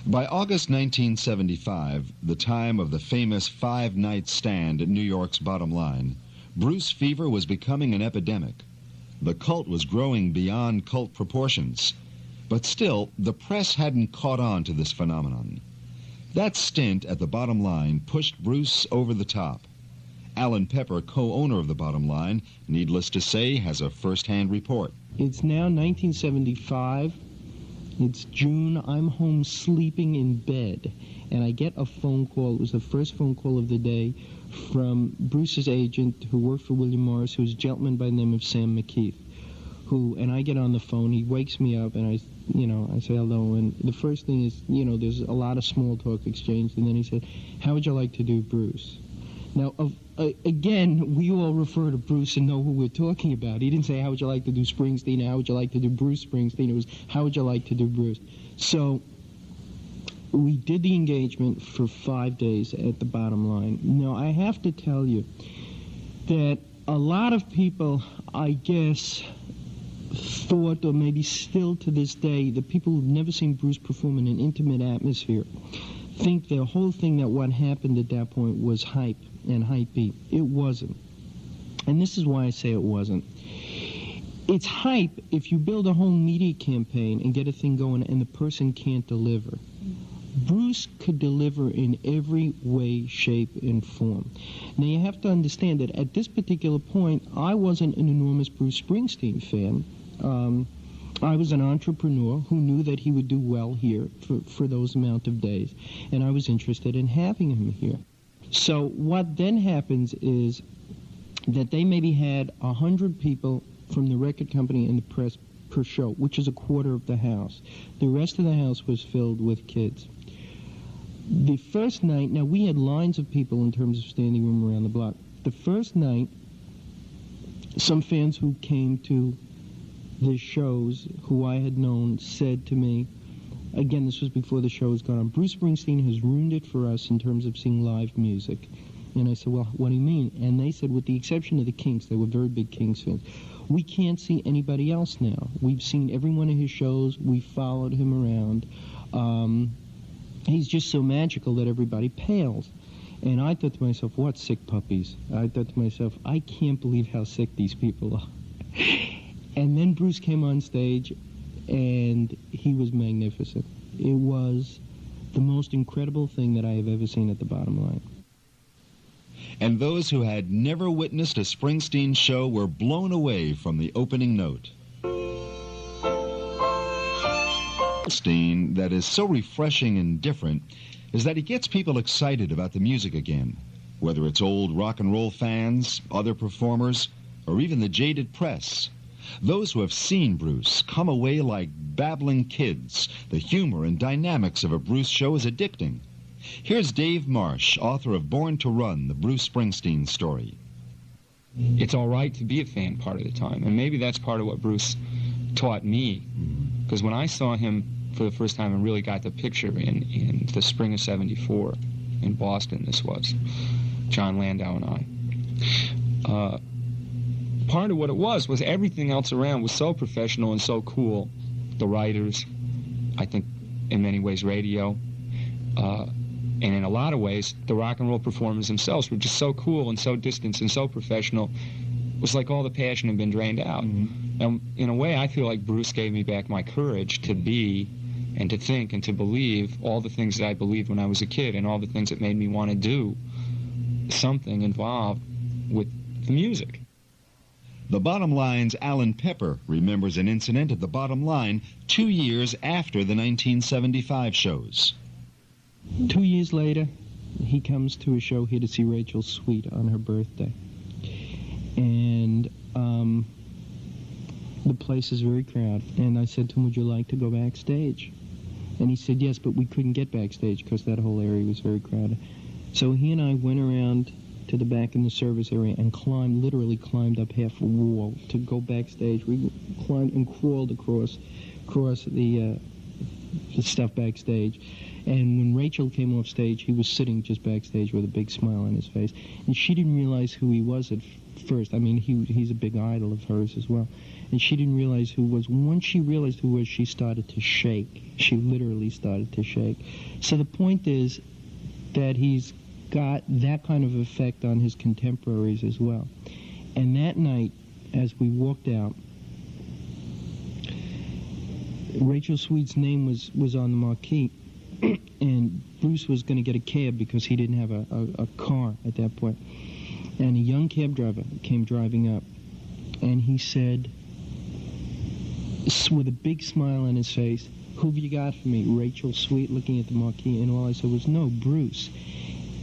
By August 1975, the time of the famous five-night stand at New York's Bottom Line, Bruce fever was becoming an epidemic. The cult was growing beyond cult proportions. But still, the press hadn't caught on to this phenomenon. That stint at the Bottom Line pushed Bruce over the top. Alan Pepper, co-owner of the Bottom Line, needless to say, has a first-hand report. It's now 1975. It's June. I'm home sleeping in bed, and I get a phone call. It was the first phone call of the day from Bruce's agent, who worked for William Morris, who was a gentleman by the name of Sam McKeith. And I get on the phone. He wakes me up, and I say hello. And the first thing is, there's a lot of small talk exchanged. And then he said, "How would you like to do Bruce?" Now, again, we all refer to Bruce and know who we're talking about. He didn't say, "How would you like to do Springsteen?" How would you like to do Bruce Springsteen? It was, "How would you like to do Bruce?" So we did the engagement for 5 days at the Bottom Line. Now, I have to tell you that a lot of people, I guess, thought, or maybe still to this day, the people who've never seen Bruce perform in an intimate atmosphere think the whole thing, that what happened at that point was hype and hypey. It wasn't. And this is why I say it wasn't. It's hype if you build a whole media campaign and get a thing going and the person can't deliver. Bruce could deliver in every way, shape, and form. Now, you have to understand that at this particular point, I wasn't an enormous Bruce Springsteen fan. I was an entrepreneur who knew that he would do well here for those amount of days, and I was interested in having him here. So what then happens is that they maybe had 100 people from the record company and the press per show, which is a quarter of the house. The rest of the house was filled with kids. The first night, now we had lines of people in terms of standing room around the block. The first night, some fans who came to the shows, who I had known, said to me, again, this was before the show was gone on, "Bruce Springsteen has ruined it for us in terms of seeing live music." And I said, "Well, what do you mean?" And they said, with the exception of the Kinks, they were very big Kinks fans, "We can't see anybody else now. We've seen every one of his shows. We followed him around. He's just so magical that everybody pales." And I thought to myself, what sick puppies. I thought to myself, I can't believe how sick these people are. And then Bruce came on stage, and he was magnificent. It was the most incredible thing that I have ever seen at the Bottom Line. And those who had never witnessed a Springsteen show were blown away from the opening note. Springsteen that is so refreshing and different is that he gets people excited about the music again, whether it's old rock and roll fans, other performers, or even the jaded press. Those who have seen Bruce come away like babbling kids. The humor and dynamics of a Bruce show is addicting. Here's Dave Marsh, author of Born to Run, the Bruce Springsteen story. It's all right to be a fan part of the time, and maybe that's part of what Bruce taught me, because when I saw him for the first time and really got the picture in the spring of '74 in Boston, this was, John Landau and I, part of what it was everything else around was so professional and so cool. The writers, I think in many ways radio, and in a lot of ways the rock and roll performers themselves were just so cool and so distant and so professional. It was like all the passion had been drained out. And in a way, I feel like Bruce gave me back my courage to be and to think and to believe all the things that I believed when I was a kid, and all the things that made me want to do something involved with the music. The Bottom Line's Alan Pepper remembers an incident at the Bottom Line 2 years after the 1975 shows. 2 years later, he comes to a show here to see Rachel's suite on her birthday. And the place is very crowded. And I said to him, "Would you like to go backstage?" And he said yes, but we couldn't get backstage because that whole area was very crowded. So he and I went around to the back in the service area and literally climbed up half a wall to go backstage. We climbed and crawled across the stuff backstage. And when Rachel came off stage, he was sitting just backstage with a big smile on his face. And she didn't realize who he was at first. I mean, he's a big idol of hers as well. and she didn't realize who was. Once she realized who was, she started to shake. She literally started to shake. So the point is that he's got that kind of effect on his contemporaries as well. And that night, as we walked out, Rachel Sweet's name was on the marquee, and Bruce was going to get a cab because he didn't have a car at that point. And a young cab driver came driving up, and he said, with a big smile on his face, "Who have you got for me?" Rachel Sweet, looking at the marquee, and all I said was, "No, Bruce."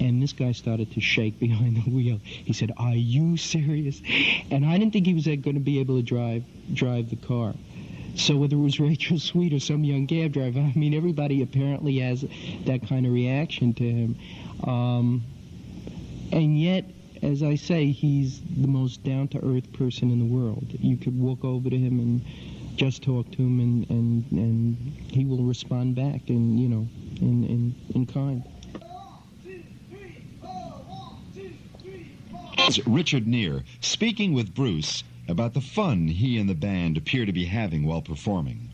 And this guy started to shake behind the wheel. He said, "Are you serious?" And I didn't think he was going to be able to drive the car. So whether it was Rachel Sweet or some young cab driver, I mean, everybody apparently has that kind of reaction to him. And yet, as I say, he's the most down-to-earth person in the world. You could walk over to him and just talk to him, and he will respond back in kind. Richard Neer speaking with Bruce about the fun he and the band appear to be having while performing.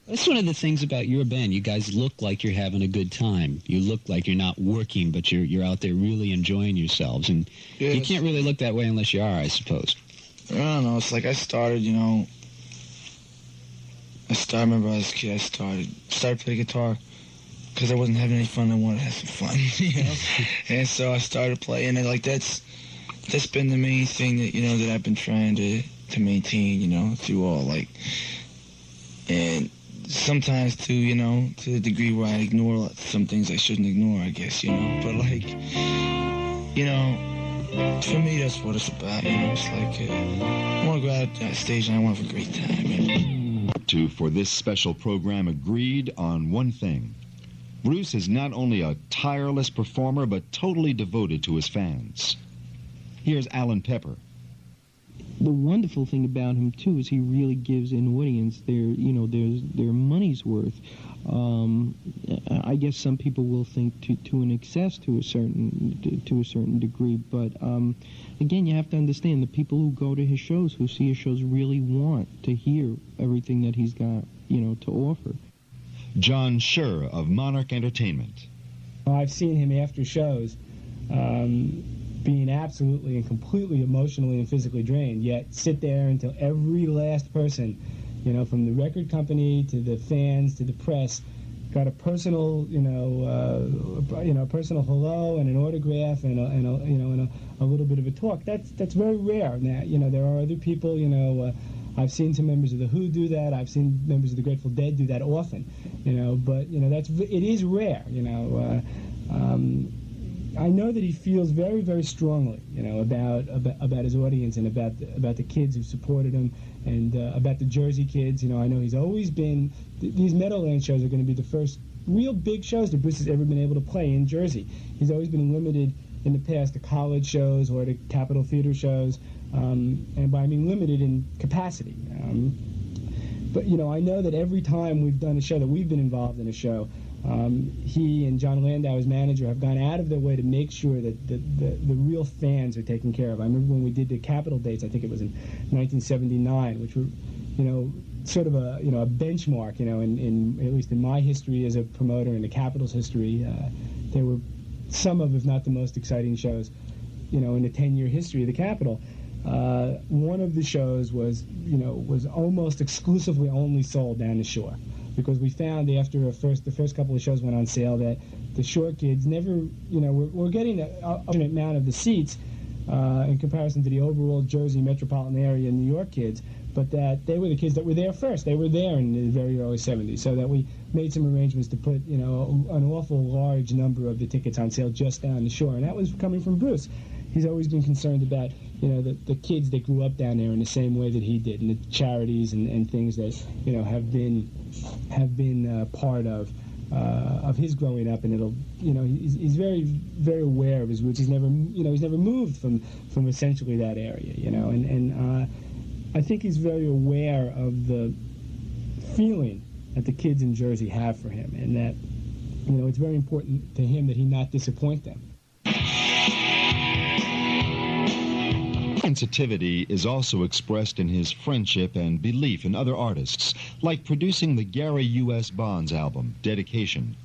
That's one of the things about your band. You guys look like you're having a good time. You look like you're not working, but you're out there really enjoying yourselves. And you can't really look that way unless you are, I suppose. I don't know. It's like I started, I remember as a kid, I started playing guitar because I wasn't having any fun. I wanted to have some fun, And so I started playing, and like that's been the main thing that that I've been trying to maintain, through all, like, and sometimes too, to the degree where I ignore some things I shouldn't ignore, I guess, but like, for me that's what it's about, it's like I want to go out on stage and I want to have a great time. For this special program agreed on one thing. Bruce is not only a tireless performer, but totally devoted to his fans. Here's Alan Pepper. The wonderful thing about him too is he really gives an audience their money's worth. I guess some people will think to an excess to a certain degree, but again, you have to understand the people who go to his shows, who see his shows, really want to hear everything that he's got to offer. John Scher of Monarch Entertainment. I've seen him after shows being absolutely and completely emotionally and physically drained, yet sit there until every last person, from the record company to the fans to the press, got a personal, personal hello and an autograph and a little bit of a talk. That's very rare. Now, there are other people, I've seen some members of The Who do that. I've seen members of the Grateful Dead do that often, but it is rare, I know that he feels very, very strongly, about his audience and about the kids who supported him, and about the Jersey kids. I know he's always been. These Meadowlands shows are going to be the first real big shows that Bruce has ever been able to play in Jersey. He's always been limited in the past to college shows or to Capitol Theater shows, and by I mean limited in capacity. But I know that every time we've done a show, that we've been involved in a show, he and John Landau, his manager, have gone out of their way to make sure that the real fans are taken care of. I remember when we did the Capitol dates, I think it was in 1979, which were, sort of a benchmark, in at least in my history as a promoter and the Capitol's history. There were some of, if not the most exciting shows, in the 10-year history of the Capitol. One of the shows was almost exclusively only sold down the shore, because we found after the first couple of shows went on sale that the shore kids never, were getting an amount of the seats in comparison to the overall Jersey metropolitan area and New York kids, but that they were the kids that were there first. They were there in the very early 70s, so that we made some arrangements to put, an awful large number of the tickets on sale just down the shore, and that was coming from Bruce. He's always been concerned about, the kids that grew up down there in the same way that he did, and the charities and things that, have been part of his growing up, and it'll, he's very, very aware of his roots. He's never moved from essentially that area, and I think he's very aware of the feeling that the kids in Jersey have for him, and that, it's very important to him that he not disappoint them. Sensitivity is also expressed in his friendship and belief in other artists, like producing the Gary U.S. Bonds album, Dedication.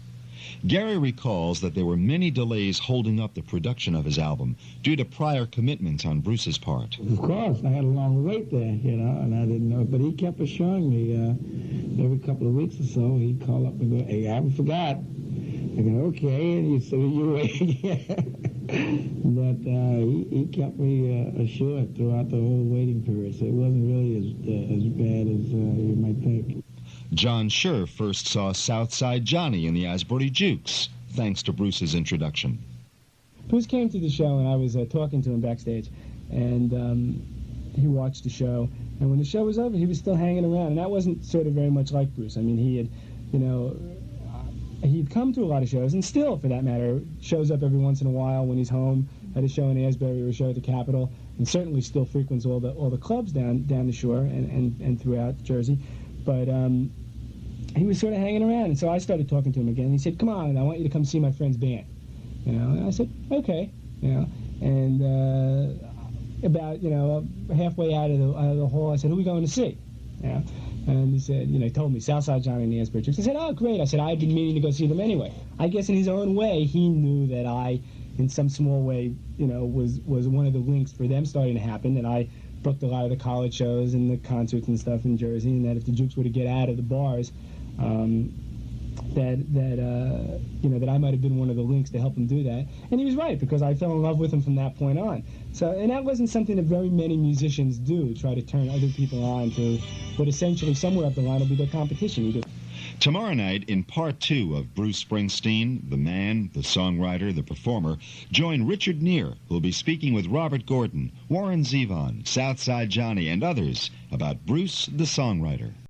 Gary recalls that there were many delays holding up the production of his album due to prior commitments on Bruce's part. Of course, I had a long wait there, and I didn't know. But he kept assuring me every couple of weeks or so, he'd call up and go, "Hey, I haven't forgot." I go, "Okay," and he said, "You wait." But he kept me assured throughout the whole waiting period, so it wasn't really as bad as you might think. John Scher first saw Southside Johnny in the Asbury Jukes, thanks to Bruce's introduction. Bruce came to the show, and I was talking to him backstage, and he watched the show. And when the show was over, he was still hanging around, and that wasn't sort of very much like Bruce. I mean, he had, he'd come to a lot of shows, and still, for that matter, shows up every once in a while when he's home, at a show in Asbury or a show at the Capitol, and certainly still frequents all the clubs down the shore and throughout Jersey. But he was sort of hanging around, and so I started talking to him again. He said, "Come on, I want you to come see my friend's band." And I said, "Okay," and about halfway out of the hall, I said, "Who are we going to see?" And he said, he told me Southside Johnny and the Asbury Jukes. I said, "Oh, great." I said, "I'd been meaning to go see them anyway." I guess in his own way, he knew that I, in some small way, was one of the links for them starting to happen, and I booked a lot of the college shows and the concerts and stuff in Jersey, and that if the Jukes were to get out of the bars, that I might have been one of the links to help him do that. And he was right, because I fell in love with him from that point on. So, and that wasn't something that very many musicians do, try to turn other people on to what essentially somewhere up the line will be their competition. Tomorrow night, in Part 2 of Bruce Springsteen, the man, the songwriter, the performer, join Richard Neer, who will be speaking with Robert Gordon, Warren Zevon, Southside Johnny, and others about Bruce the songwriter.